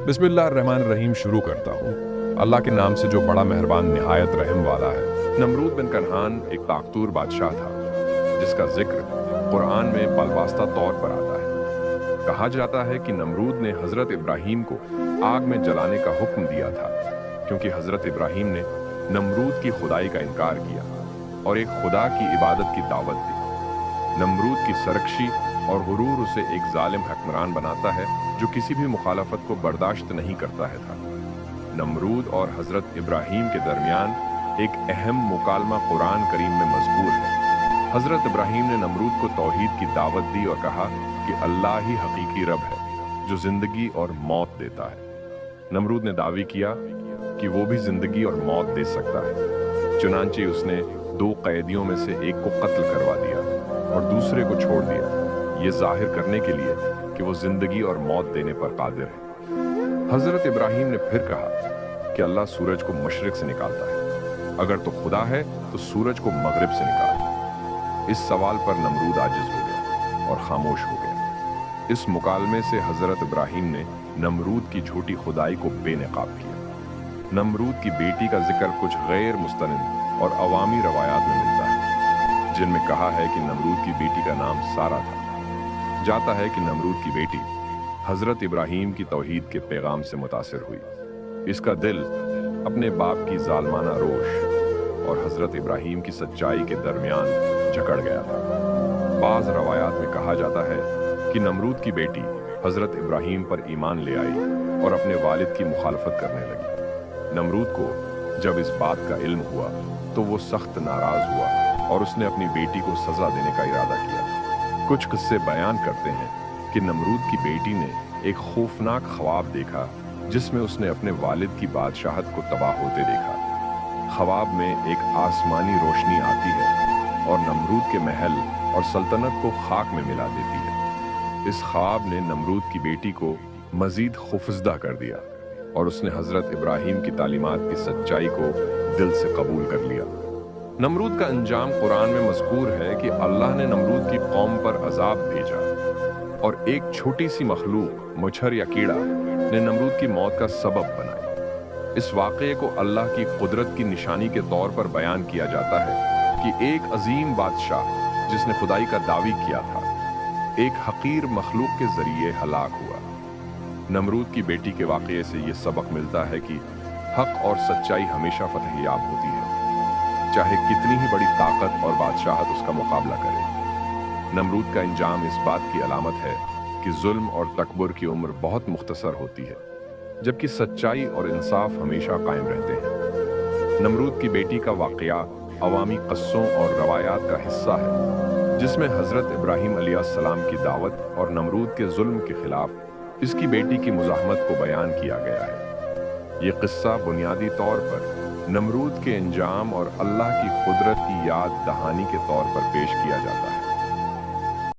बिस्मिल्लाहिर्रहमानिर्रहीम शुरू करता हूँ अल्लाह के नाम से जो बड़ा मेहरबान निहायत रहम वाला है। नमरूद बिन कन्हान एक ताकतूर बादशाह था जिसका जिक्र कुरान में बालवास्ता तौर पर आता है। कहा जाता है कि नमरूद ने हजरत इब्राहीम को आग में जलाने का हुक्म दिया था क्योंकि हजरत इब्राहीम ने नमरूद की खुदाई का इनकार किया और एक खुदा की इबादत की दावत दी। नमरूद की सरकशी और गुरूर उसे एक जालिम हुक्मरान बनाता है जो किसी भी मुखालफत को बर्दाश्त नहीं करता है था। नमरूद और हजरत इब्राहीम के दरमियान एक अहम मुकालमा कुरान करीम में मज़कूर है। हजरत इब्राहीम ने नमरूद को तौहीद की दावत दी और कहा कि अल्लाह ही हकीकी रब है जो जिंदगी और मौत देता है। नमरूद ने दावी किया कि वो भी जिंदगी और मौत दे सकता है। चुनांचे उसने दो कैदियों में से एक को कत्ल करवा दिया और दूसरे को छोड़ दिया, ये जाहिर करने के लिए कि वो जिंदगी और मौत देने पर कादिर है। हजरत इब्राहीम ने फिर कहा कि अल्लाह सूरज को मशरिक से निकालता है, अगर तो खुदा है तो सूरज को मगरिब से निकाल। इस सवाल पर नमरूद आजिज हो गया और खामोश हो गया। इस मुकालमे से हजरत इब्राहीम ने नमरूद की झूठी खुदाई को बेनकाब किया। नमरूद की बेटी का जिक्र कुछ गैर मुस्तनिद और अवामी रवायात में मिलता है जिनमें कहा है कि नमरूद की बेटी का नाम सारा था। जाता है कि नमरूद की बेटी हजरत इब्राहीम की तौहीद के पैगाम से मुतासिर हुई। इसका दिल अपने बाप की जालमाना रोश और हजरत इब्राहीम की सच्चाई के दरमियान जकड़ गया था। बाज रवायात में कहा जाता है कि नमरूद की बेटी हजरत इब्राहीम पर ईमान ले आई और अपने वालिद की मुखालफत करने लगी। नमरूद को जब इस बात का इल्म हुआ तो वो सख्त नाराज हुआ और उसने अपनी बेटी को सजा देने का इरादा किया। कुछ किस्से बयान करते हैं कि नमरूद की बेटी ने एक खौफनाक ख्वाब देखा जिसमें उसने अपने वालिद की बादशाहत को तबाह होते देखा। ख्वाब में एक आसमानी रोशनी आती है और नमरूद के महल और सल्तनत को खाक में मिला देती है। इस ख्वाब ने नमरूद की बेटी को मजीद खौफजदा कर दिया और उसने हजरत इब्राहीम की तालीमात की सच्चाई को दिल से कबूल कर लिया। नमरूद का अंजाम कुरान में मज़कूर है कि अल्लाह ने नमरूद की कौम पर अजाब भेजा और एक छोटी सी मखलूक मच्छर या कीड़ा ने नमरूद की मौत का सबब बनाई। इस वाक़े को अल्लाह की कुदरत की निशानी के तौर पर बयान किया जाता है कि एक अजीम बादशाह जिसने खुदाई का दावी किया था एक हकीर मखलूक के जरिए हलाक हुआ। नमरूद की बेटी के वाक़े से ये सबक मिलता है कि हक और सच्चाई हमेशा फतहयाब होती है, चाहे कितनी ही बड़ी ताकत और बादशाहत उसका मुकाबला करे। नमरूद का इंजाम इस बात की अलामत है कि जुल्म और तकबर की उम्र बहुत मुख्तसर होती है जबकि सच्चाई और इंसाफ हमेशा कायम रहते हैं। नमरूद की बेटी का वाक़या अवामी क़स्सों और रवायात का हिस्सा है जिसमें हज़रत इब्राहीम अलैहिस्सलाम की दावत और नमरूद के जुल्म के खिलाफ इसकी बेटी की मुज़ाहमत को बयान किया गया है। ये क़िस्सा बुनियादी तौर पर नमरूद के अंजाम और अल्लाह की कुदरत की याद दहानी के तौर पर पेश किया जाता है।